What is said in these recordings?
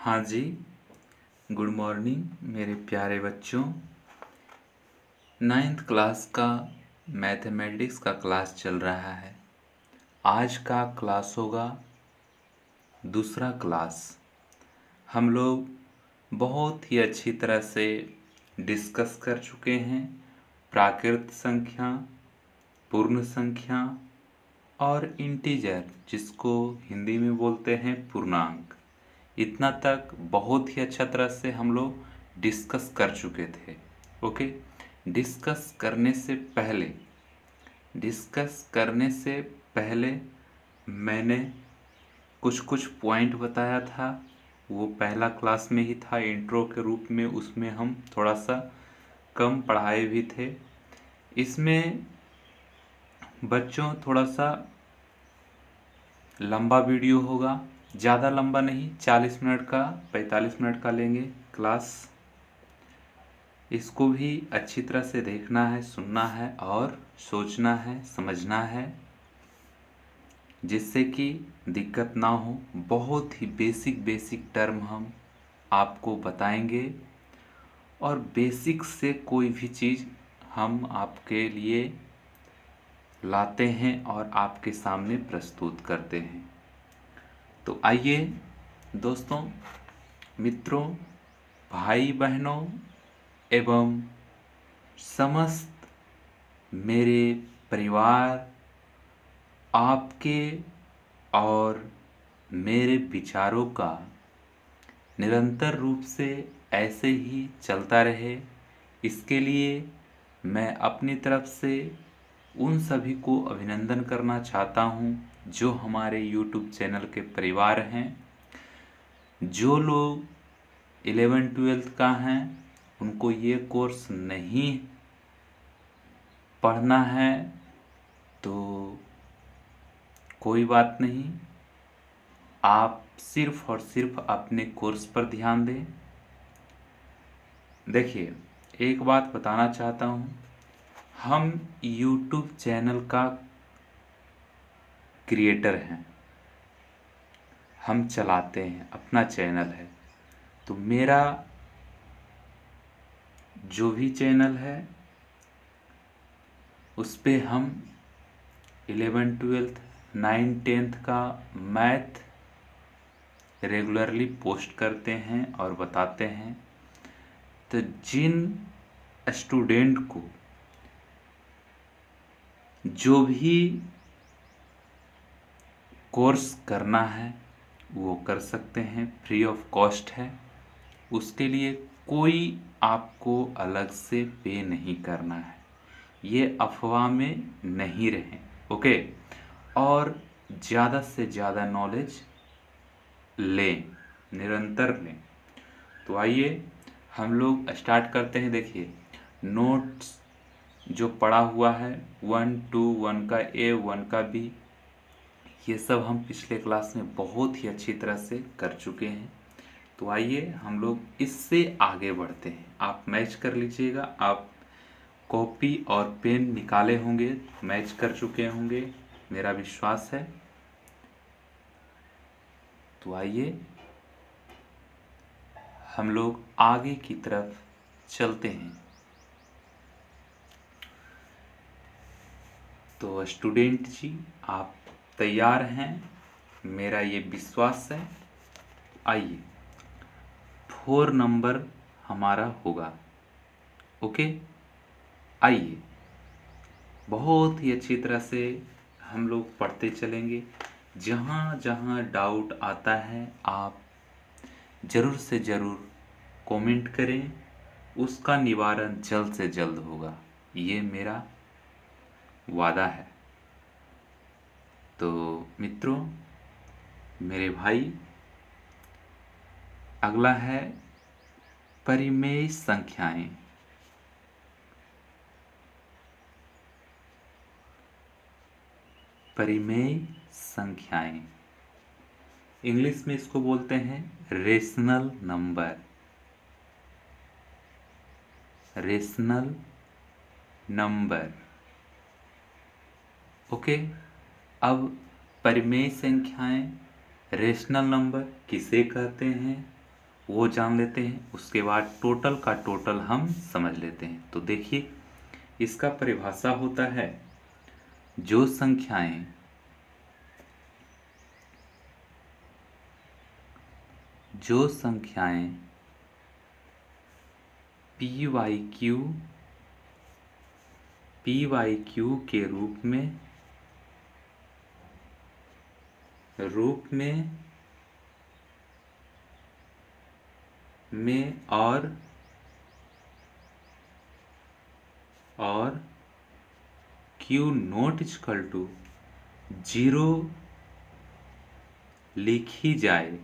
हाँ जी, good morning मेरे प्यारे बच्चों। 9th क्लास का मैथमेटिक्स का क्लास चल रहा है। आज का क्लास होगा दूसरा क्लास। हम लोग बहुत ही अच्छी तरह से डिस्कस कर चुके हैं प्राकृत संख्या, पूर्ण संख्या और इंटीजर, जिसको हिंदी में बोलते हैं पूर्णांक। इतना तक बहुत ही अच्छा तरह से हम लोग डिस्कस कर चुके थे। ओके, डिस्कस करने से पहले मैंने कुछ पॉइंट बताया था। वो पहला क्लास में ही था इंट्रो के रूप में, उसमें हम थोड़ा सा कम पढ़ाए भी थे। इसमें बच्चों थोड़ा सा लंबा वीडियो होगा, ज़्यादा लंबा नहीं, 40 मिनट का 45 मिनट का लेंगे क्लास। इसको भी अच्छी तरह से देखना है, सुनना है और सोचना है, समझना है, जिससे कि दिक्कत ना हो। बहुत ही बेसिक टर्म हम आपको बताएंगे और बेसिक से कोई भी चीज़ हम आपके लिए लाते हैं और आपके सामने प्रस्तुत करते हैं। तो आइए दोस्तों, मित्रों, भाई बहनों एवं समस्त मेरे परिवार, आपके और मेरे विचारों का निरंतर रूप से ऐसे ही चलता रहे, इसके लिए मैं अपनी तरफ से उन सभी को अभिनंदन करना चाहता हूं जो हमारे YouTube चैनल के परिवार हैं। जो लोग 11th-12th का हैं, उनको ये कोर्स नहीं पढ़ना है तो कोई बात नहीं, आप सिर्फ और सिर्फ अपने कोर्स पर ध्यान दें। देखिए, एक बात बताना चाहता हूँ, हम YouTube चैनल का क्रिएटर हैं, हम चलाते हैं, अपना चैनल है। तो मेरा जो भी चैनल है उस पे हम 11th-12th 9th-10th का मैथ रेगुलरली पोस्ट करते हैं और बताते हैं। तो जिन स्टूडेंट को जो भी कोर्स करना है वो कर सकते हैं, फ्री ऑफ कॉस्ट है। उसके लिए कोई आपको अलग से पे नहीं करना है, ये अफवाह में नहीं रहें। ओके, और ज़्यादा से ज़्यादा नॉलेज लें, निरंतर लें। तो आइए हम लोग स्टार्ट करते हैं। देखिए, नोट्स जो पड़ा हुआ है 1 to 1 का ए, 1 का बी, ये सब हम पिछले क्लास में बहुत ही अच्छी तरह से कर चुके हैं। तो आइए हम लोग इससे आगे बढ़ते हैं। आप मैच कर लीजिएगा, आप कॉपी और पेन निकाले होंगे, मैच कर चुके होंगे, मेरा विश्वास है। तो आइए हम लोग आगे की तरफ चलते हैं। तो स्टूडेंट जी, आप तैयार हैं, मेरा ये विश्वास है। आइए, 4 नंबर हमारा होगा। ओके, आइए बहुत ही अच्छी तरह से हम लोग पढ़ते चलेंगे। जहाँ जहाँ डाउट आता है आप ज़रूर से ज़रूर कमेंट करें, उसका निवारण जल्द से जल्द होगा, ये मेरा वादा है। तो मित्रों, मेरे भाई, अगला है परिमेय संख्याएं। परिमेय संख्याएं, इंग्लिश में इसको बोलते हैं rational number. Rational number. Okay, अब परिमेय संख्याएं, रेशनल नंबर किसे कहते हैं वो जान लेते हैं, उसके बाद टोटल का टोटल हम समझ लेते हैं। तो देखिए, इसका परिभाषा होता है जो संख्याएं पी वाई क्यू के रूप में और क्यू नॉट इक्वल टू 0 लिखी जाए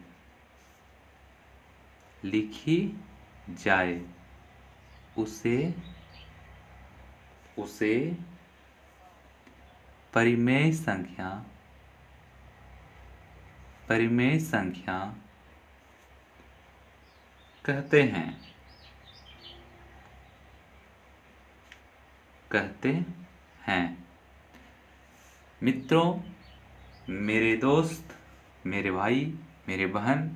उसे परिमेय संख्या कहते हैं। मित्रों, मेरे दोस्त, मेरे भाई, मेरे बहन,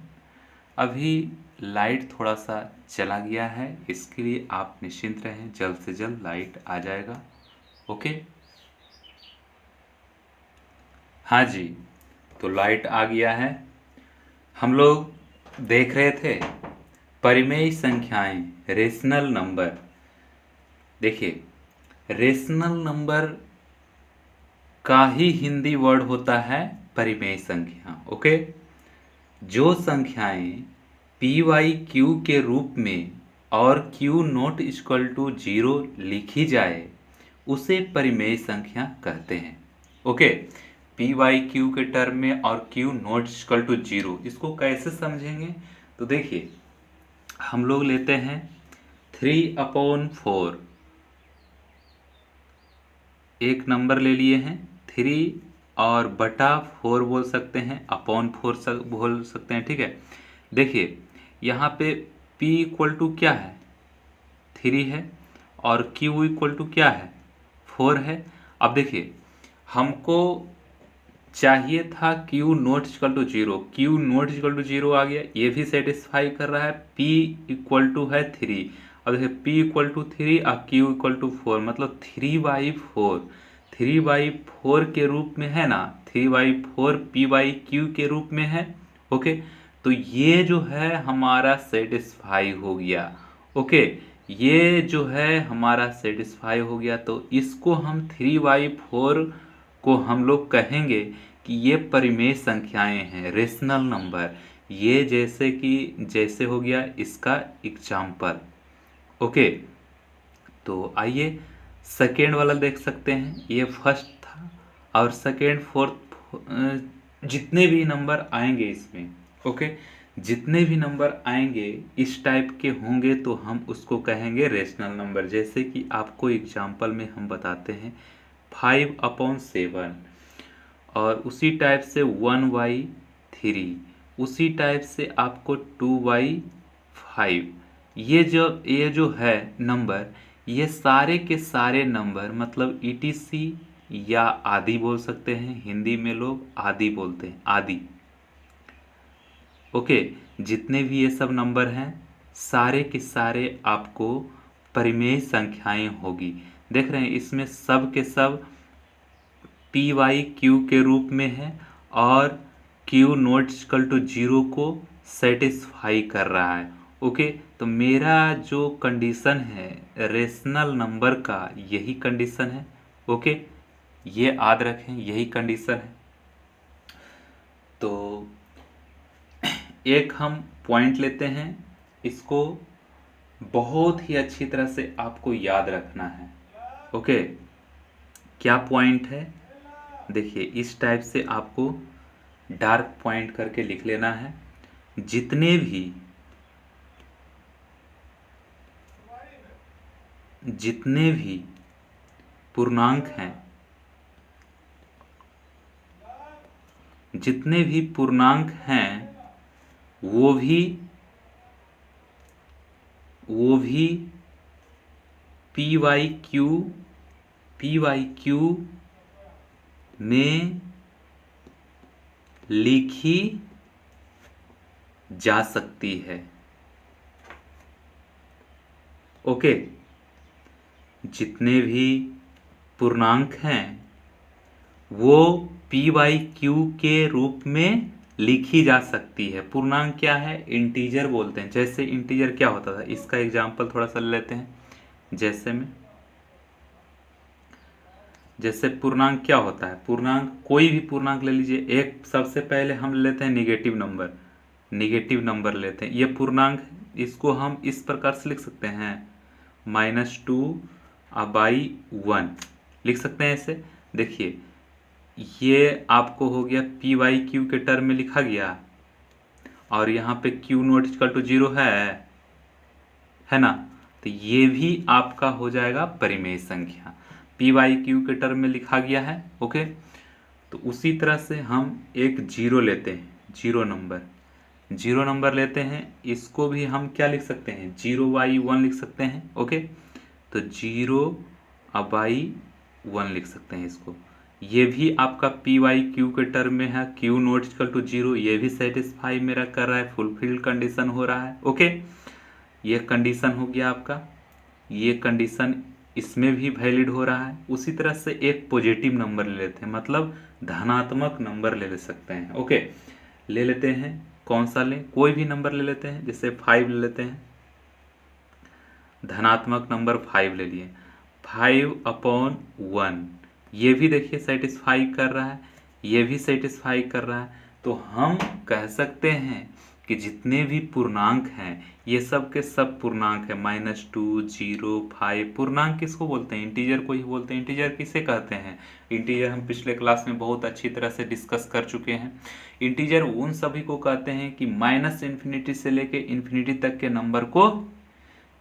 अभी लाइट थोड़ा सा चला गया है, इसके लिए आप निश्चिंत रहें, जल्द से जल्द लाइट आ जाएगा। ओके, हाँ जी, तो लाइट आ गया है। हम लोग देख रहे थे परिमेय संख्याएं, रेशनल नंबर। देखिए, रेशनल नंबर का ही हिंदी वर्ड होता है परिमेय संख्या। ओके, जो संख्याएं पी वाई क्यू के रूप में और क्यू नॉट इक्वल टू 0 लिखी जाए उसे परिमेय संख्या कहते हैं। ओके, पी वाई क्यू के टर्म में और क्यू नॉट इक्वल टू 0, इसको कैसे समझेंगे? तो देखिए, हम लोग लेते हैं 3/4, एक नंबर ले लिए हैं 3 और बटा 4 बोल सकते हैं, अपॉन 4 बोल सकते हैं। ठीक है, देखिए यहाँ पे p इक्वल टू क्या है, 3 है, और q इक्वल टू क्या है, 4 है। अब देखिए, हमको चाहिए था q not equal to 0, q not equal to 0 आ गया, ये भी सेटिस्फाई कर रहा है। p इक्वल टू है 3, अब देखिए p इक्वल टू 3 और q इक्वल टू 4, मतलब 3/4 के रूप में है ना, 3/4 p/q के रूप में है। ओके, तो ये जो है हमारा सेटिस्फाई हो गया। ओके, ये जो है हमारा सेटिस्फाई हो गया, तो इसको हम 3/4 को हम लोग कहेंगे कि ये परिमेय संख्याएं हैं, रेशनल नंबर। ये जैसे हो गया इसका एग्जाम्पल। ओके, तो आइए सेकेंड वाला देख सकते हैं। ये फर्स्ट था, और सेकेंड, फोर्थ, जितने भी नंबर आएंगे इसमें, ओके, जितने भी नंबर आएंगे इस टाइप के होंगे तो हम उसको कहेंगे रेशनल नंबर। जैसे कि आपको एग्जाम्पल में हम बताते हैं 5/7, और उसी टाइप से 1/3, उसी टाइप से आपको 2/5। ये जो है नंबर, ये सारे के सारे नंबर, मतलब ETC या आदि बोल सकते हैं, हिंदी में लोग आदि बोलते हैं, आदि। ओके, जितने भी ये सब नंबर हैं सारे के सारे आपको परिमेय संख्याएं होगी। देख रहे हैं, इसमें सब के सब p/q के रूप में है और q नॉट इक्वल टू 0 को सेटिस्फाई कर रहा है। ओके, तो मेरा जो कंडीशन है रेशनल नंबर का, यही कंडीशन है। ओके, ये याद रखें, यही कंडीशन है। तो एक हम पॉइंट लेते हैं, इसको बहुत ही अच्छी तरह से आपको याद रखना है। ओके, क्या पॉइंट है? देखिए, इस टाइप से आपको डार्क पॉइंट करके लिख लेना है। जितने भी पूर्णांक हैं, जितने भी पूर्णांक हैं वो भी p/q में लिखी जा सकती है। ओके, जितने भी पूर्णांक हैं वो पी बाई क्यू के रूप में लिखी जा सकती है। पूर्णांक क्या है? इंटीजर बोलते हैं। जैसे इंटीजर क्या होता था, इसका एग्जांपल थोड़ा सा लेते हैं। जैसे पूर्णांक क्या होता है? पूर्णांक कोई भी पूर्णांक ले लीजिए। एक सबसे पहले हम लेते हैं निगेटिव नंबर लेते हैं। ये पूर्णांक, इसको हम इस प्रकार से लिख सकते हैं, -2/1 लिख सकते हैं ऐसे। देखिए, ये आपको हो गया पी बाई क्यू के टर्म में लिखा गया, और यहाँ पे क्यू नॉट इक्वल टू 0 है ना। तो ये भी आपका हो जाएगा परिमेय संख्या, पी बाई क्यू के टर्म में लिखा गया है। ओके, तो उसी तरह से हम एक जीरो लेते हैं, जीरो नंबर लेते हैं। इसको भी हम क्या लिख सकते हैं? 0/1 लिख सकते हैं। ओके, तो 0/1 लिख सकते हैं इसको। ये भी आपका पी वाई क्यू के टर्म में है, क्यू नॉट इक्वल टू 0, ये भी सेटिस्फाई मेरा कर रहा है, फुलफिल्ड कंडीशन हो रहा है। ओके, ये कंडीशन हो गया आपका, ये कंडीशन इसमें भी वैलिड हो रहा है। उसी तरह से एक पॉजिटिव नंबर ले लेते हैं, मतलब धनात्मक नंबर ले सकते हैं। ओके, ले लेते हैं, कौन सा लें? कोई भी नंबर ले लेते हैं, जैसे 5 ले लेते हैं। धनात्मक नंबर 5 ले लिए, 5/1, ये भी देखिए सेटिस्फाई कर रहा है, ये भी सेटिस्फाई कर रहा है। तो हम कह सकते हैं कि जितने भी पूर्णांक हैं ये सब के सब पूर्णांक है। -2, 0, 5 पूर्णांक किसको बोलते हैं? इंटीजर को ही बोलते हैं। इंटीजर किसे कहते हैं? इंटीजर हम पिछले क्लास में बहुत अच्छी तरह से डिस्कस कर चुके हैं। इंटीजर उन सभी को कहते हैं कि -∞ से लेके इन्फिनिटी तक के नंबर को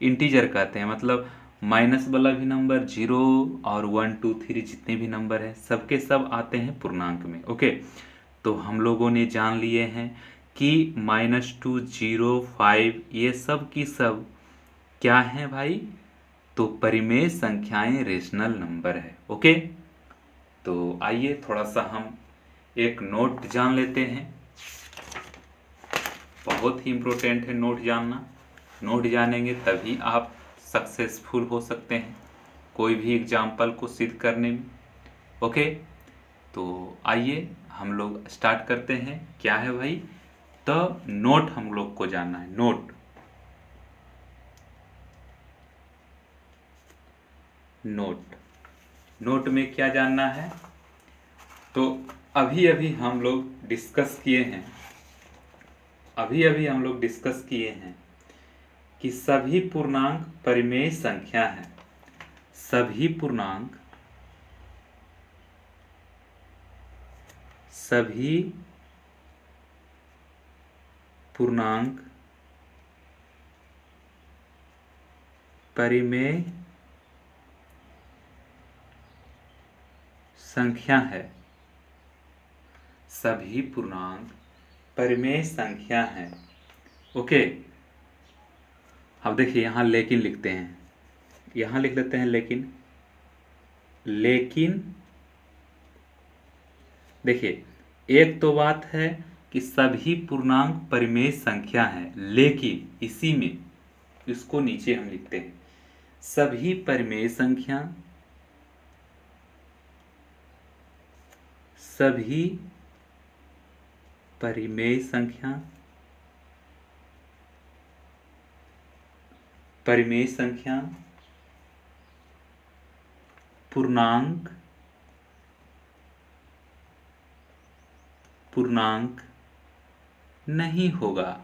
इंटीजर कहते हैं। मतलब माइनस वाला भी नंबर, 0 और 1 2 3 जितने भी नंबर है सबके सब आते हैं पूर्णांक में। ओके, तो हम लोगों ने जान लिए हैं कि -2, 0, 5 ये सब की सब क्या है भाई? तो परिमेय संख्याएं, रेशनल नंबर है। ओके, तो आइए थोड़ा सा हम एक नोट जान लेते हैं। बहुत ही इम्पोर्टेंट है नोट जानना। नोट जानेंगे तभी आप सक्सेसफुल हो सकते हैं कोई भी एग्जाम्पल को सिद्ध करने में। ओके, तो आइए हम लोग स्टार्ट करते हैं। क्या है भाई? तो नोट हम लोग को जानना है। नोट में क्या जानना है? तो अभी अभी हम लोग डिस्कस किए हैं कि सभी पूर्णांक परिमेय संख्या है। सभी पूर्णांक परिमेय संख्या है। सभी पूर्णांक परिमेय संख्या है। ओके, अब देखिए यहाँ लेकिन लिखते हैं, यहाँ लिख लेते हैं लेकिन देखिए, एक तो बात है कि सभी पूर्णांक परिमेय संख्या है, लेकिन इसी में इसको नीचे हम लिखते हैं, सभी परिमेय संख्या पूर्णांक नहीं होगा।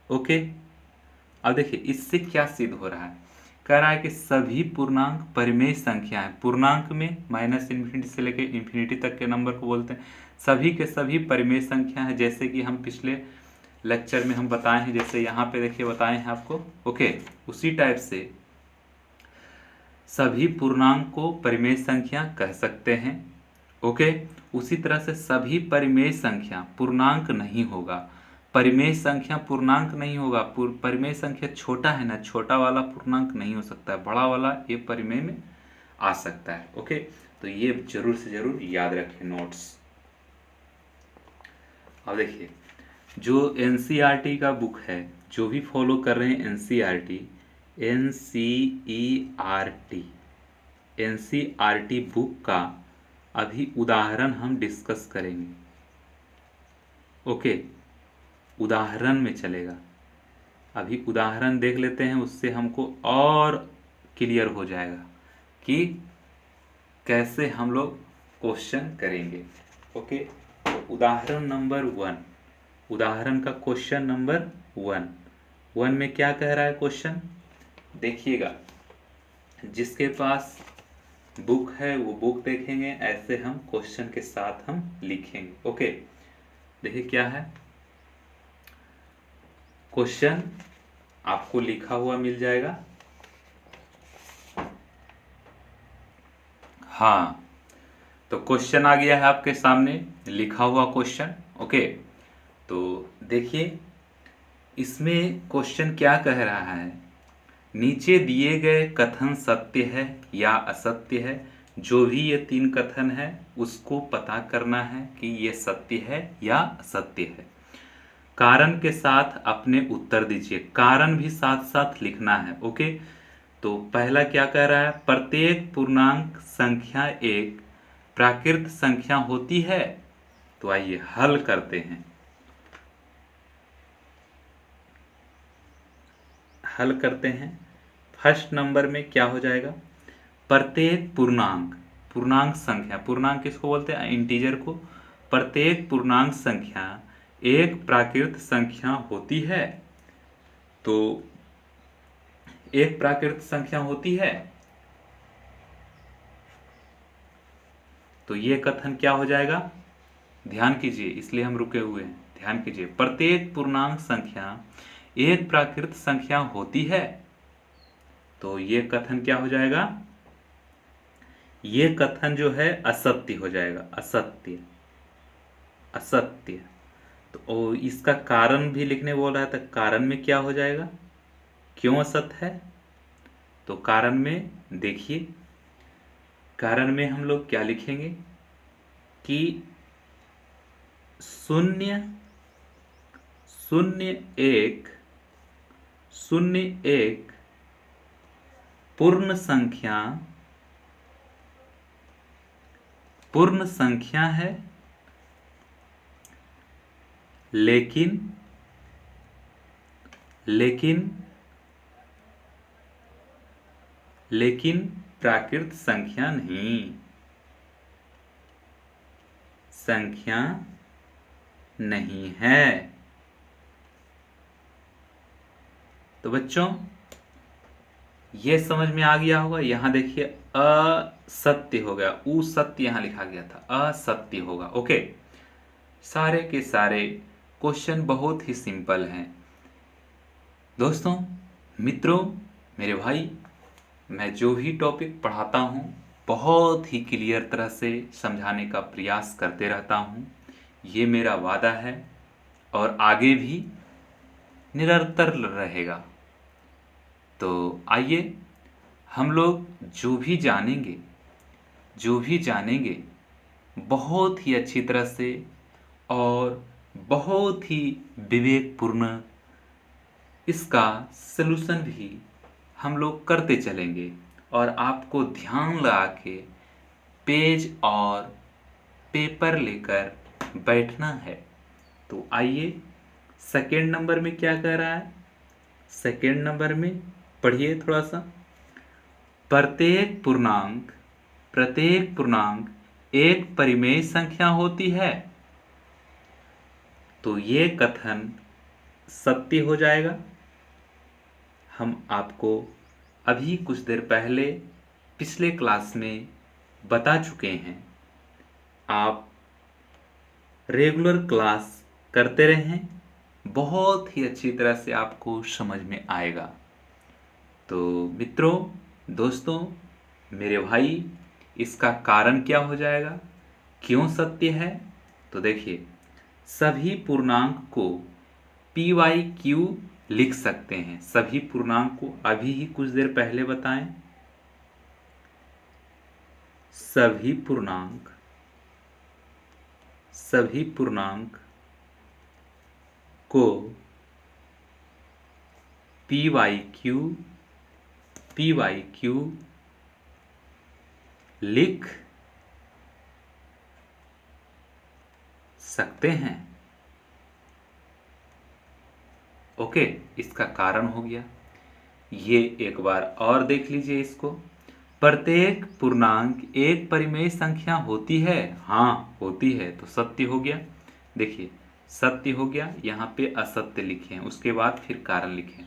ओके, अब देखिए इससे क्या सिद्ध हो रहा है? कह रहा है कि सभी पूर्णांक परिमेय संख्या है। पूर्णांक में -∞ से लेकर इन्फिनिटी तक के नंबर को बोलते हैं। सभी के सभी परिमेय संख्या है, जैसे कि हम पिछले लेक्चर में हम बताए हैं, जैसे यहाँ पे देखिए बताए हैं आपको। ओके, उसी टाइप से सभी पूर्णांक को परिमेय संख्या कह सकते हैं। ओके, उसी तरह से सभी परिमेय संख्या पूर्णांक नहीं होगा। परिमेय संख्या पूर्णांक नहीं होगा। परिमेय संख्या छोटा है ना, छोटा वाला पूर्णांक नहीं हो सकता है, बड़ा वाला ये परिमेय में आ सकता है। ओके, तो ये जरूर से जरूर याद रखें नोट्स। अब देखिए, जो एनसीईआरटी का बुक है, जो भी फॉलो कर रहे हैं एनसीईआरटी, एनसीईआरटी एनसीईआरटी बुक का अभी उदाहरण हम डिस्कस करेंगे। ओके, उदाहरण में चलेगा। अभी उदाहरण देख लेते हैं, उससे हमको और क्लियर हो जाएगा कि कैसे हम लोग क्वेश्चन करेंगे। ओके, तो उदाहरण नंबर 1, उदाहरण का क्वेश्चन नंबर 1 में क्या कह रहा है क्वेश्चन, देखिएगा। जिसके पास बुक है वो बुक देखेंगे, ऐसे हम क्वेश्चन के साथ हम लिखेंगे। ओके, देखिए क्या है क्वेश्चन, आपको लिखा हुआ मिल जाएगा। हाँ, तो क्वेश्चन आ गया है आपके सामने, लिखा हुआ क्वेश्चन। ओके, तो देखिए इसमें क्वेश्चन क्या कह रहा है, नीचे दिए गए कथन सत्य है या असत्य है। जो भी ये 3 कथन है उसको पता करना है कि ये सत्य है या असत्य है। कारण के साथ अपने उत्तर दीजिए, कारण भी साथ साथ लिखना है। ओके, तो पहला क्या कह रहा है, प्रत्येक पूर्णांक संख्या एक प्राकृत संख्या होती है। तो आइए हल करते हैं। हल करते हैं। फर्स्ट नंबर में क्या हो जाएगा, प्रत्येक पूर्णांक, पूर्णांक संख्या, पूर्णांक किसको बोलते हैं, इंटीजर को। प्रत्येक पूर्णांक संख्या एक प्राकृत संख्या होती है। तो एक प्राकृत संख्या होती है, तो ये कथन क्या हो जाएगा, ध्यान कीजिए, इसलिए हम रुके हुए हैं, ध्यान कीजिए। प्रत्येक पूर्णांक संख्या एक प्राकृत संख्या होती है, तो ये कथन क्या हो जाएगा, ये कथन जो है असत्य हो जाएगा, असत्य, असत्य। तो इसका कारण भी लिखने बोल रहा है, तो कारण में क्या हो जाएगा, क्यों असत्य है। तो कारण में देखिए, कारण में हम लोग क्या लिखेंगे कि 0 0 1 0 1 पूर्ण संख्या है, लेकिन प्राकृत संख्या नहीं, संख्या नहीं है। तो बच्चों ये समझ में आ गया होगा। यहां देखिए असत्य हो गया, उ सत्य यहां लिखा गया था, असत्य होगा। ओके, सारे के सारे क्वेश्चन बहुत ही सिंपल हैं दोस्तों, मित्रों, मेरे भाई। मैं जो भी टॉपिक पढ़ाता हूँ बहुत ही क्लियर तरह से समझाने का प्रयास करते रहता हूँ। ये मेरा वादा है और आगे भी निरंतर रहेगा। तो आइए हम लोग जो भी जानेंगे बहुत ही अच्छी तरह से और बहुत ही विवेकपूर्ण इसका सलूशन भी हम लोग करते चलेंगे, और आपको ध्यान लगा के पेज और पेपर लेकर बैठना है। तो आइए सेकेंड नंबर में क्या कह रहा है, सेकेंड नंबर में पढ़िए थोड़ा सा। प्रत्येक पूर्णांक एक परिमेय संख्या होती है। तो ये कथन सत्य हो जाएगा। हम आपको अभी कुछ देर पहले पिछले क्लास में बता चुके हैं। आप रेगुलर क्लास करते रहें, बहुत ही अच्छी तरह से आपको समझ में आएगा। तो मित्रों, दोस्तों, मेरे भाई, इसका कारण क्या हो जाएगा, क्यों सत्य है। तो देखिए, सभी पूर्णांक को PYQ लिख सकते हैं। सभी पूर्णांक को अभी ही कुछ देर पहले बताएं। सभी पूर्णांक को पी वाई क्यू लिख सकते हैं। ओके, इसका कारण हो गया। ये एक बार और देख लीजिए इसको। प्रत्येक पूर्णांक एक परिमेय संख्या होती है। हाँ, होती है, तो सत्य हो गया। देखिए, सत्य हो गया। यहाँ पे असत्य लिखे हैं, उसके बाद फिर कारण लिखे।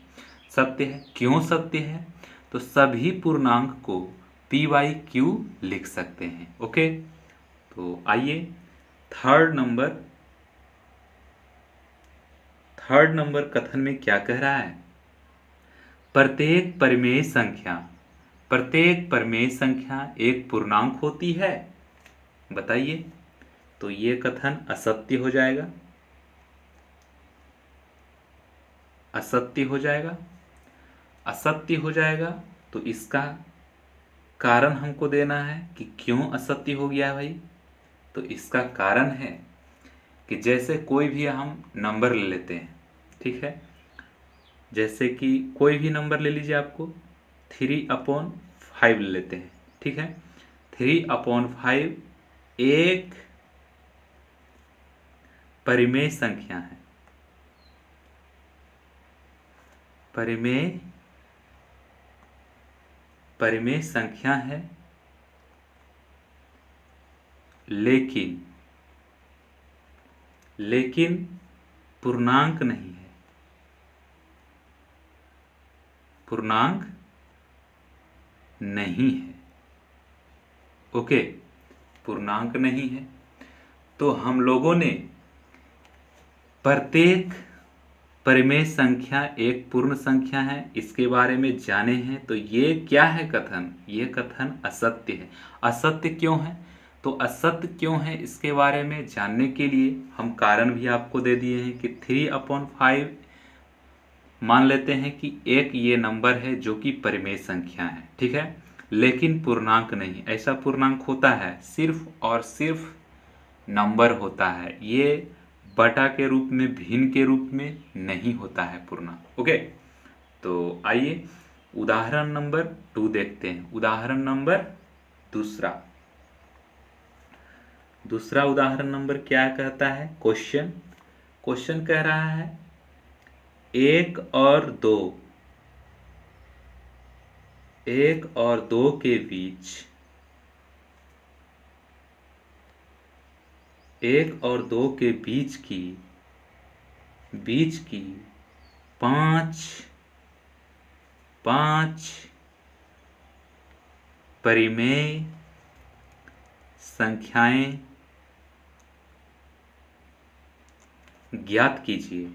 सत्य है। क्यों सत्य है? तो सभी पूर्णांक को पी वाई क्यू लिख सकते हैं। ओके, तो आइए थर्ड नंबर कथन में क्या कह रहा है? प्रत्येक परिमेय संख्या एक पूर्णांक होती है। बताइए, तो ये कथन असत्य हो जाएगा। असत्य हो जाएगा। तो इसका कारण हमको देना है कि क्यों असत्य हो गया है भाई। तो इसका कारण है कि जैसे कोई भी हम नंबर ले लेते हैं, ठीक है, जैसे कि कोई भी नंबर ले लीजिए, आपको 3/5 ले लेते हैं, ठीक है। 3/5 एक परिमेय संख्या है। परिमेय संख्या है, लेकिन पूर्णांक नहीं है। पूर्णांक नहीं है। ओके, पूर्णांक नहीं है। तो हम लोगों ने प्रत्येक परिमेय संख्या एक पूर्ण संख्या है, इसके बारे में जाने हैं। तो ये क्या है कथन? ये कथन असत्य है। असत्य क्यों है? तो असत्य क्यों है इसके बारे में जानने के लिए हम कारण भी आपको दे दिए हैं कि 3/5 मान लेते हैं कि एक ये नंबर है जो कि परिमेय संख्या है, ठीक है, लेकिन पूर्णांक नहीं। ऐसा पूर्णांक होता है, सिर्फ और सिर्फ नंबर होता है। ये बटा के रूप में, भिन्न के रूप में नहीं होता है पूर्णांक। ओके, तो आइए उदाहरण नंबर 2 देखते हैं। उदाहरण नंबर दूसरा उदाहरण नंबर क्या कहता है? क्वेश्चन कह रहा है 1 और 2 के बीच 1 और 2 के बीच की 5 परिमेय संख्याएं ज्ञात कीजिए।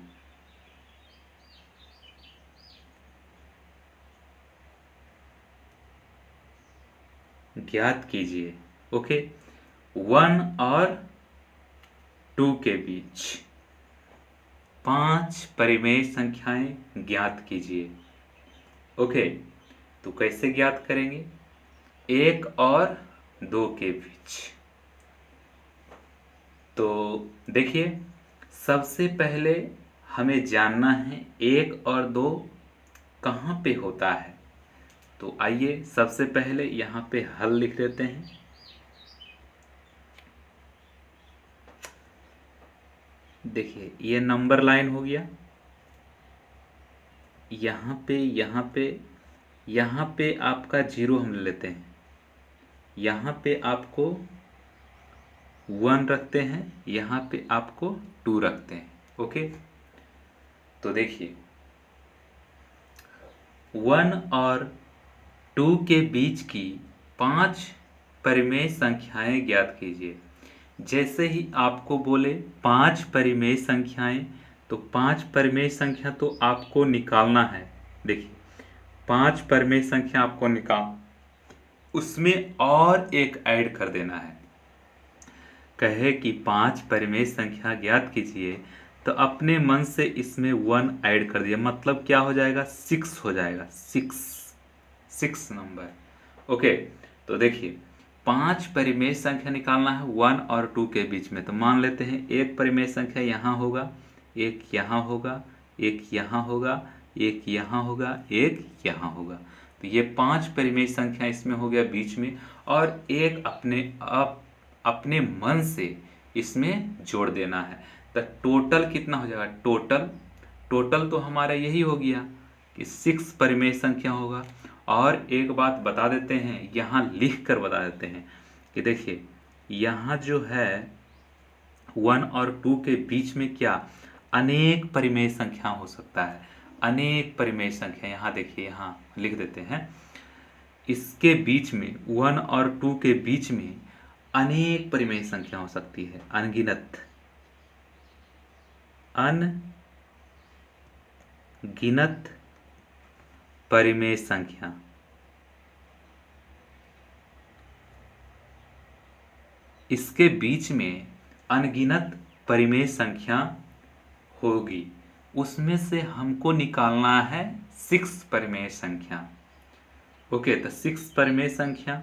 ओके, 1 और 2 के बीच 5 परिमेय संख्याएं ज्ञात कीजिए। ओके, तो कैसे ज्ञात करेंगे? 1 और 2 के बीच। तो देखिए, सबसे पहले हमें जानना है 1 और 2 कहाँ पे होता है। तो आइए सबसे पहले यहाँ पे हल लिख देते हैं। देखिए, ये नंबर लाइन हो गया। यहाँ पे आपका 0 हम लेते हैं, यहाँ पे आपको 1 रखते हैं, यहाँ पे आपको 2 रखते हैं। ओके, तो देखिए 1 और 2 के बीच की 5 परिमेय संख्याएं ज्ञात कीजिए। जैसे ही आपको बोले 5 परिमेय संख्याएं, तो 5 परिमेय संख्या तो आपको निकालना है। देखिए, 5 परिमेय संख्या आपको उसमें और एक ऐड कर देना है। कहे कि 5 परिमेय संख्या ज्ञात कीजिए, तो अपने मन से इसमें 1 ऐड कर दिया, मतलब क्या हो जाएगा? 6 हो जाएगा। 6 नंबर। ओके, तो देखिए 5 परिमेय संख्या निकालना है 1 और 2 के बीच में। तो मान लेते हैं एक परिमेय संख्या यहाँ होगा, एक यहाँ होगा, एक यहाँ होगा, एक यहाँ होगा, एक यहाँ होगा। तो ये 5 परिमेय संख्या इसमें हो गया बीच में, और एक अपने मन से इसमें जोड़ देना है। तो टोटल कितना हो जाएगा? टोटल तो हमारा यही हो गया कि 6 परिमेय संख्या होगा। और एक बात बता देते हैं, यहाँ लिख कर बता देते हैं कि देखिए यहाँ जो है 1 और 2 के बीच में क्या अनेक परिमेय संख्या हो सकता है। अनेक परिमेय संख्या यहाँ देखिए, यहाँ लिख देते हैं, इसके बीच में 1 और 2 के बीच में अनेक परिमेय संख्या हो सकती है, अनगिनत परिमेय संख्या। इसके बीच में अनगिनत परिमेय संख्या होगी, उसमें से हमको निकालना है 6 परिमेय संख्या। ओके, तो 6 परिमेय संख्या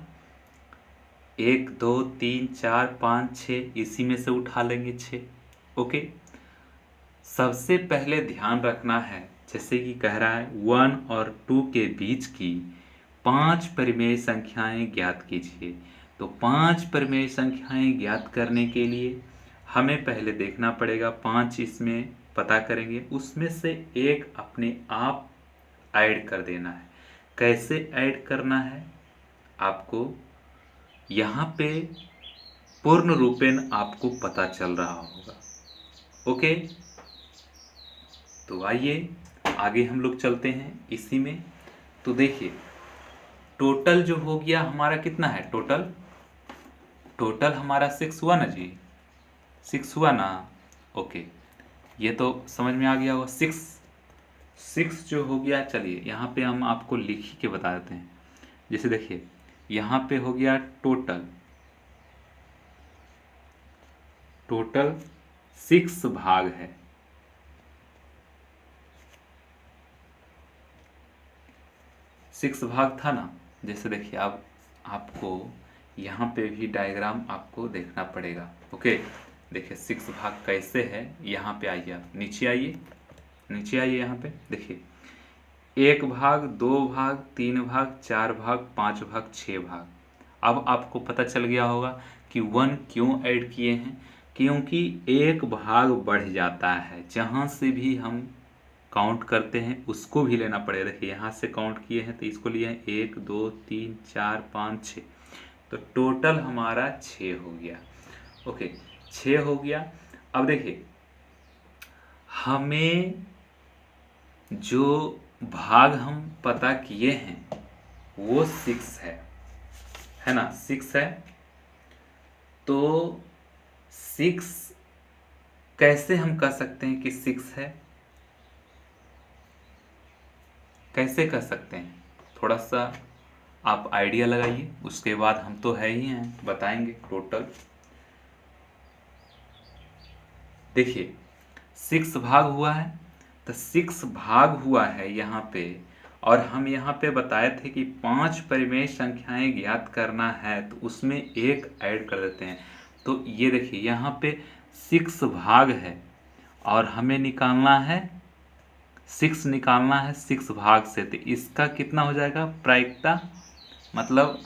1 2 3 4 5 6, इसी में से उठा लेंगे 6। ओके, सबसे पहले ध्यान रखना है, जैसे कि कह रहा है 1 और 2 के बीच की 5 परिमेय संख्याएं ज्ञात कीजिए। तो 5 परिमेय संख्याएं ज्ञात करने के लिए हमें पहले देखना पड़ेगा, 5 इसमें पता करेंगे, उसमें से एक अपने आप ऐड कर देना है। कैसे ऐड करना है आपको यहाँ पे पूर्ण रूपेण आपको पता चल रहा होगा। ओके, तो आइए आगे हम लोग चलते हैं इसी में। तो देखिए टोटल जो हो गया हमारा कितना है, टोटल हमारा 6 हुआ ना जी, 6 हुआ ना। ओके, ये तो समझ में आ गया होगा। 6 जो हो गया, चलिए यहाँ पे हम आपको लिख के बता देते हैं। जैसे देखिए यहाँ पे हो गया टोटल 6 भाग है। 6 भाग था ना। जैसे देखिए अब आपको यहाँ पे भी डायग्राम आपको देखना पड़ेगा। ओके, देखिए 6 भाग कैसे है, यहाँ पे आइए, आप नीचे आइए, यहाँ पे देखिए 1 भाग, 2 भाग, 3 भाग, 4 भाग, 5 भाग, 6 भाग। अब आपको पता चल गया होगा कि 1 क्यों ऐड किए हैं, क्योंकि एक भाग बढ़ जाता है, जहाँ से भी हम काउंट करते हैं उसको भी लेना पड़ेगा। देखिए यहाँ से काउंट किए हैं तो इसको लिए हैं 1 2 3 4 5 6, तो टोटल हमारा 6 हो गया। ओके, 6 हो गया। अब देखिए हमें जो भाग हम पता किए हैं वो 6 है ना, 6 है। तो 6 कैसे हम कह सकते हैं कि 6 है, कैसे कर सकते हैं, थोड़ा सा आप आइडिया लगाइए, उसके बाद हम तो है ही हैं बताएंगे टोटल। देखिए 6 भाग हुआ है, तो 6 भाग हुआ है यहाँ पे, और हम यहाँ पे बताए थे कि 5 परिमेय संख्याएं ज्ञात करना है, तो उसमें एक ऐड कर देते हैं। तो ये देखिए यहाँ पे 6 भाग है और हमें निकालना है 6 निकालना है 6 भाग से, तो इसका कितना हो जाएगा प्रायिकता, मतलब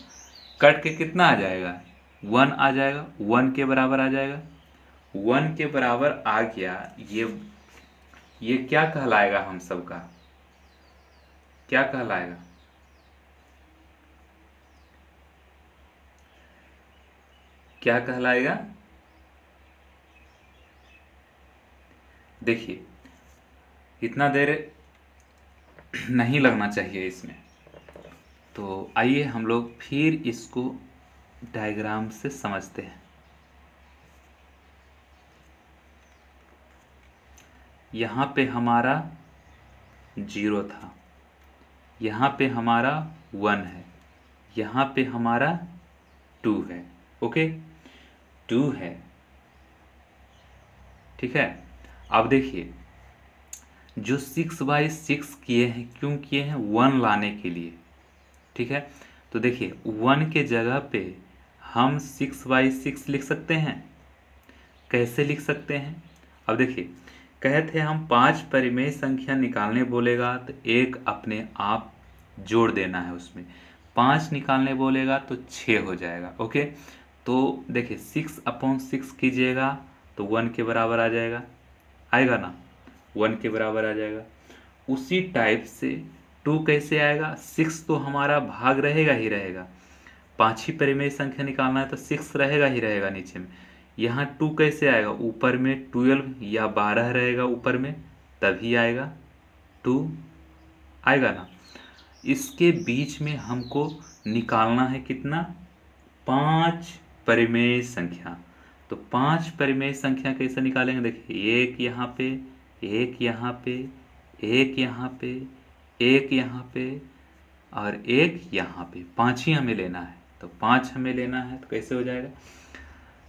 कट के कितना आ जाएगा, 1 आ जाएगा, 1 के बराबर आ जाएगा। 1 के बराबर आ गया, ये क्या कहलाएगा, हम सबका क्या कहलाएगा, क्या कहलाएगा। देखिए इतना देर नहीं लगना चाहिए इसमें, तो आइए हम लोग फिर इसको डायग्राम से समझते हैं। यहाँ पे हमारा 0 था, यहाँ पे हमारा 1 है, यहाँ पे हमारा 2 है। ओके, 2 है, ठीक है। अब देखिए जो 6/6 किए हैं, क्यों किए हैं, 1 लाने के लिए, ठीक है। तो देखिए 1 के जगह पे हम 6/6 लिख सकते हैं। कैसे लिख सकते हैं, अब देखिए कहे थे हम 5 परिमेय संख्या निकालने बोलेगा तो एक अपने आप जोड़ देना है उसमें। 5 निकालने बोलेगा तो 6 हो जाएगा। ओके, तो देखिए 6/6 कीजिएगा तो 1 के बराबर आ जाएगा, आएगा ना, 1 के बराबर आ जाएगा। उसी टाइप से 2 कैसे आएगा, 6 तो हमारा भाग रहेगा ही रहेगा, 5 ही परिमेय संख्या निकालना है तो 6 रहेगा ही रहेगा नीचे में। यहाँ 2 कैसे आएगा, ऊपर में 12 या 12 रहेगा ऊपर में, तभी आएगा 2, आएगा ना। इसके बीच में हमको निकालना है कितना, 5 परिमेय संख्या। तो 5 परिमेय संख्या कैसे निकालेंगे, देखिए एक यहाँ पे, एक यहाँ पे, एक यहाँ पे, एक यहाँ पे और एक यहाँ पे, 5 ही हमें लेना है। तो 5 हमें लेना है तो कैसे हो जाएगा,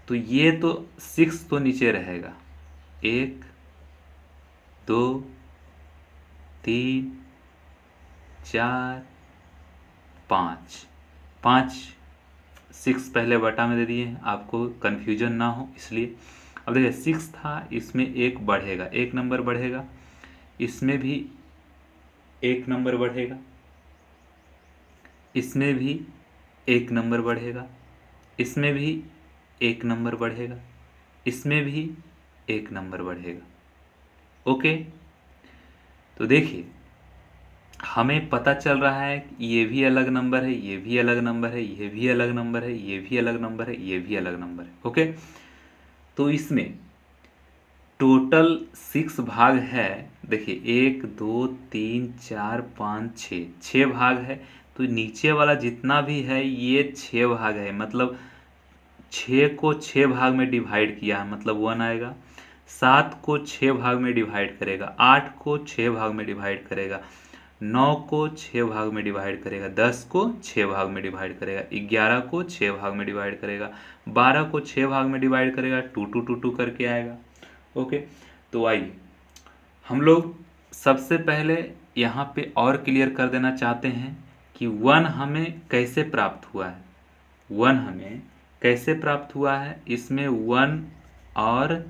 तो ये तो 6 तो नीचे रहेगा, 1 2 3 4 5, 6 पहले बटा में दे दिए हैं, आपको कन्फ्यूजन ना हो इसलिए। अब देखिए 6 था, इसमें एक बढ़ेगा, एक नंबर बढ़ेगा, इसमें भी एक नंबर बढ़ेगा, इसमें भी एक नंबर बढ़ेगा, इसमें भी एक नंबर बढ़ेगा, इसमें भी एक नंबर बढ़ेगा। ओके, तो देखिए हमें पता चल रहा है कि ये भी अलग नंबर है, ये भी अलग नंबर है, ये भी अलग नंबर है, ये भी अलग नंबर है, ये भी अलग नंबर है। ओके, तो इसमें टोटल 6 भाग है। देखिए 1 2 3 4 5 6 भाग है, तो नीचे वाला जितना भी है ये 6 भाग है, मतलब 6 को 6 भाग में डिवाइड किया है, मतलब 1 आएगा। 7 को 6 भाग में डिवाइड करेगा, 8 को 6 भाग में डिवाइड करेगा, 9 को 6 भाग में डिवाइड करेगा, 10 को 6 भाग में डिवाइड करेगा, 11 को 6 भाग में डिवाइड करेगा, 12 को 6 भाग में डिवाइड करेगा, 2 2 2 2 करके आएगा। ओके, तो आइए हम लोग सबसे पहले यहाँ पे और क्लियर कर देना चाहते हैं कि 1 हमें कैसे प्राप्त हुआ है। 1 हमें कैसे प्राप्त हुआ है, इसमें 1 और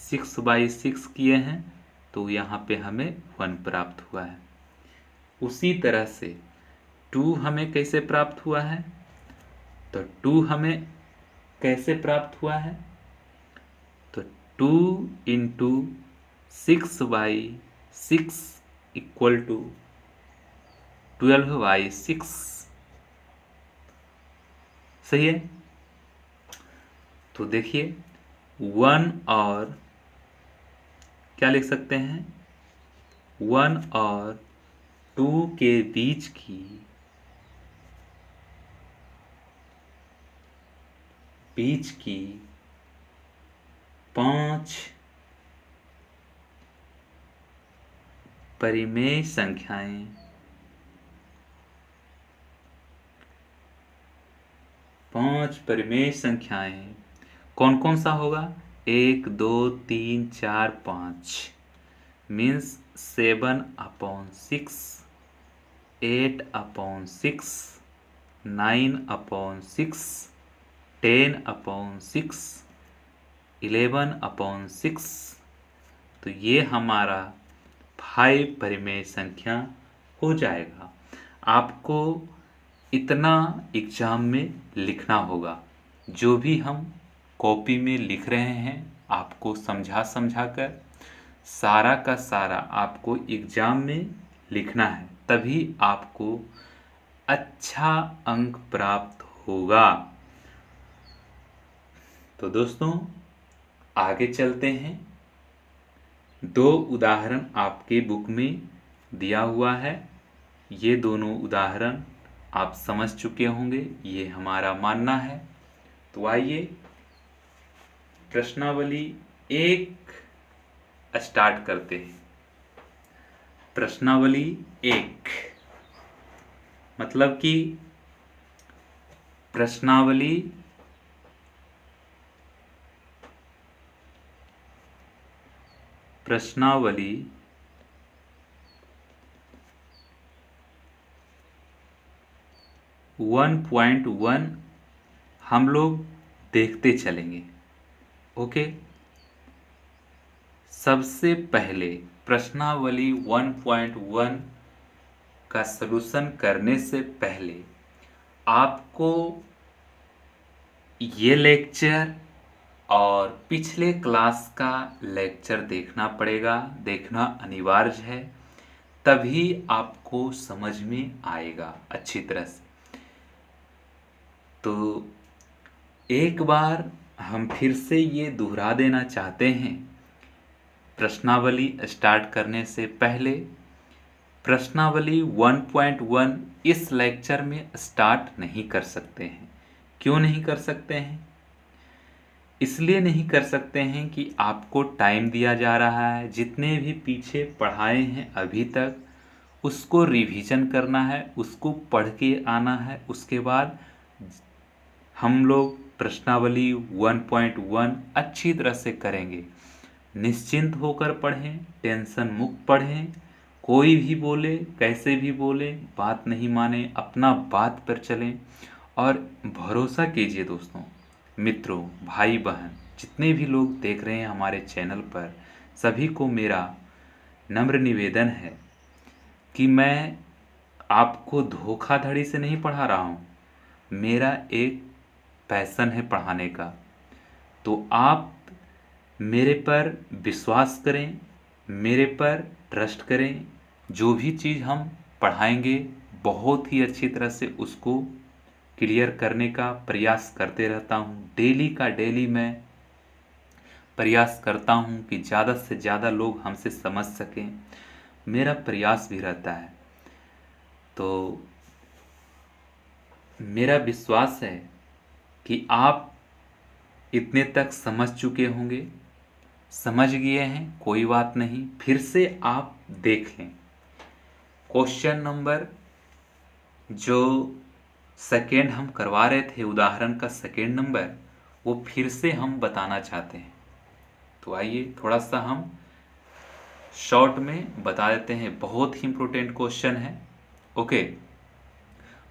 6/6 किए हैं तो यहाँ पे हमें 1 प्राप्त हुआ है। उसी तरह से 2 हमें कैसे प्राप्त हुआ है, तो 2 हमें कैसे प्राप्त हुआ है, तो 2 इंटू 6/6 इक्वल टू 12/6, सही है। तो देखिए 1 और क्या लिख सकते हैं, 1 और 2 के बीच की पांच परिमेय संख्याएं कौन कौन सा होगा, 1 2 3 4 5 मीन्स 7/6, 8/6, 9/6, 10/6, 11/6। तो ये हमारा 5 परिमेय संख्या हो जाएगा। आपको इतना एग्जाम में लिखना होगा, जो भी हम कॉपी में लिख रहे हैं आपको समझा कर सारा का सारा आपको एग्जाम में लिखना है, तभी आपको अच्छा अंक प्राप्त होगा। तो दोस्तों आगे चलते हैं। 2 उदाहरण आपके बुक में दिया हुआ है, ये दोनों उदाहरण आप समझ चुके होंगे, ये हमारा मानना है। तो आइए प्रश्नावली 1 स्टार्ट करते हैं। प्रश्नावली 1 मतलब कि प्रश्नावली प्रश्नावली 1.1 हम लोग देखते चलेंगे। ओके, सबसे पहले प्रश्नावली 1.1 का सलूशन करने से पहले आपको ये लेक्चर और पिछले क्लास का लेक्चर देखना पड़ेगा, देखना अनिवार्य है, तभी आपको समझ में आएगा अच्छी तरह से। तो एक बार हम फिर से ये दोहरा देना चाहते हैं, प्रश्नावली स्टार्ट करने से पहले प्रश्नावली 1.1 इस लेक्चर में स्टार्ट नहीं कर सकते हैं। क्यों नहीं कर सकते हैं? इसलिए नहीं कर सकते हैं कि आपको टाइम दिया जा रहा है, जितने भी पीछे पढ़ाए हैं अभी तक उसको रिवीजन करना है, उसको पढ़ के आना है। उसके बाद हम लोग प्रश्नावली 1.1 अच्छी तरह से करेंगे। निश्चिंत होकर पढ़ें, टेंशन मुक्त पढ़ें। कोई भी बोले, कैसे भी बोले, बात नहीं माने, अपना बात पर चलें। और भरोसा कीजिए दोस्तों, मित्रों, भाई बहन, जितने भी लोग देख रहे हैं हमारे चैनल पर, सभी को मेरा नम्र निवेदन है कि मैं आपको धोखाधड़ी से नहीं पढ़ा रहा हूँ। मेरा एक पैशन है पढ़ाने का। तो आप मेरे पर विश्वास करें, मेरे पर ट्रस्ट करें। जो भी चीज़ हम पढ़ाएंगे बहुत ही अच्छी तरह से उसको क्लियर करने का प्रयास करते रहता हूँ। डेली का डेली मैं प्रयास करता हूँ कि ज़्यादा से ज़्यादा लोग हमसे समझ सकें। मेरा प्रयास भी रहता है। तो मेरा विश्वास है कि आप इतने तक समझ चुके होंगे, समझ गए हैं। कोई बात नहीं, फिर से आप देख लें। क्वेश्चन नंबर जो सेकेंड हम करवा रहे थे, उदाहरण का सेकेंड नंबर, वो फिर से हम बताना चाहते हैं। तो आइए थोड़ा सा हम शॉर्ट में बता देते हैं। बहुत ही इंपॉर्टेंट क्वेश्चन है। ओके,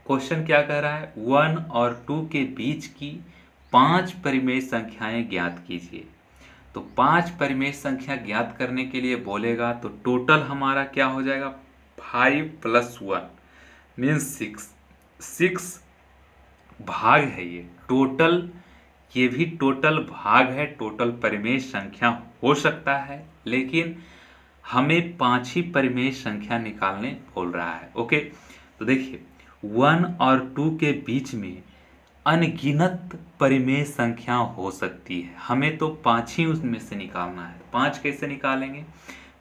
क्वेश्चन क्या कह रहा है? 1 और 2 के बीच की 5 परिमेय संख्याएं ज्ञात कीजिए। तो 5 परिमेय संख्या ज्ञात करने के लिए बोलेगा तो टोटल हमारा क्या हो जाएगा? 5 + 1 मीन्स 6। 6 भाग है ये टोटल, ये भी टोटल भाग है, टोटल परिमेय संख्या हो सकता है, लेकिन हमें 5 ही परिमेय संख्या निकालने बोल रहा है। ओके, तो देखिए 1 और 2 के बीच में अनगिनत परिमेय संख्या हो सकती है, हमें तो 5 ही उसमें से निकालना है। 5 कैसे निकालेंगे?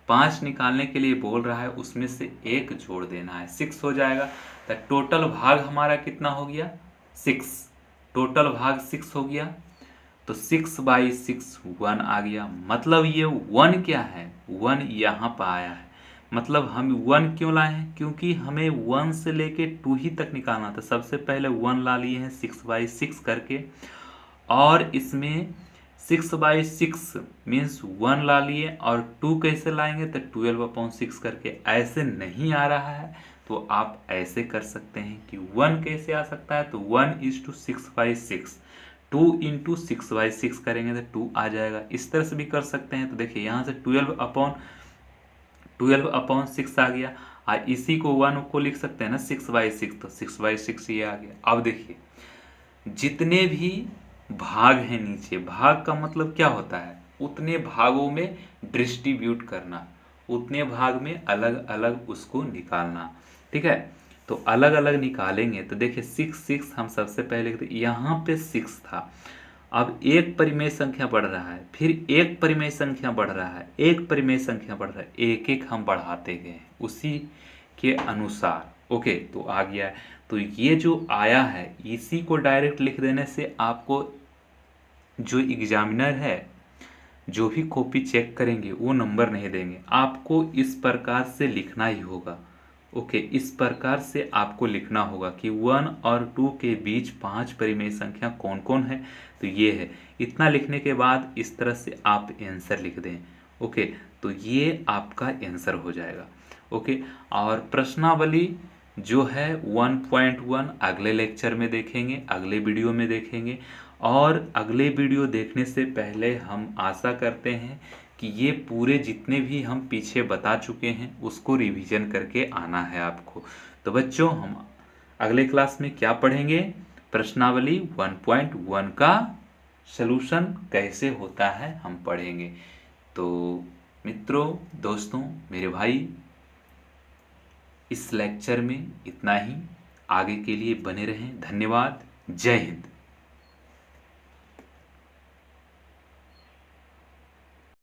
5 निकालने के लिए बोल रहा है उसमें से 1 जोड़ देना है, 6 हो जाएगा। तो टोटल भाग हमारा कितना हो गया? 6। टोटल भाग 6 हो गया। तो 6/6 1 आ गया। मतलब ये 1 क्या है? 1 यहाँ पर आया है। मतलब हम 1 क्यों लाए हैं? क्योंकि हमें 1 से लेके 2 ही तक निकालना था। सबसे पहले 1 ला लिए हैं 6/6 करके, और इसमें 6/6 मीन्स 1 ला लिए, और 2 कैसे लाएंगे? तो 12/6 करके। ऐसे नहीं आ रहा है तो आप ऐसे कर सकते हैं कि 1 कैसे आ सकता है? तो 1 = 6/6, 2 × 6/6 करेंगे तो 2 आ जाएगा। इस तरह से भी कर सकते हैं। तो देखिए यहाँ से 12/6 आ गया, और इसी को 1 को लिख सकते हैं ना 6/6, तो 6/6 ये आ गया। अब देखिए जितने भी भाग हैं नीचे, भाग का मतलब क्या होता है? उतने भागों में डिस्ट्रीब्यूट करना, उतने भाग में अलग अलग उसको निकालना। ठीक है, तो अलग अलग निकालेंगे। तो देखिए 6 हम सबसे पहले यहाँ पे 6 था। अब एक परिमेय संख्या बढ़ रहा है, फिर एक परिमेय संख्या बढ़ रहा है, एक परिमेय संख्या बढ़ रहा है, एक एक हम बढ़ाते गए उसी के अनुसार। ओके, तो आ गया है। तो ये जो आया है इसी को डायरेक्ट लिख देने से आपको जो एग्जामिनर है, जो भी कॉपी चेक करेंगे, वो नंबर नहीं देंगे। आपको इस प्रकार से लिखना ही होगा। ओके, इस प्रकार से आपको लिखना होगा कि 1 और 2 के बीच 5 परिमेय संख्या कौन कौन है। तो ये है। इतना लिखने के बाद इस तरह से आप आंसर लिख दें। ओके, तो ये आपका आंसर हो जाएगा। ओके, और प्रश्नावली जो है 1.1 अगले लेक्चर में देखेंगे, अगले वीडियो में देखेंगे। और अगले वीडियो देखने से पहले हम आशा करते हैं कि ये पूरे जितने भी हम पीछे बता चुके हैं उसको रिवीजन करके आना है आपको। तो बच्चों हम अगले क्लास में क्या पढ़ेंगे? प्रश्नावली 1.1 का सलूशन कैसे होता है हम पढ़ेंगे। तो मित्रों, दोस्तों, मेरे भाई, इस लेक्चर में इतना ही। आगे के लिए बने रहें। धन्यवाद। जय हिंद।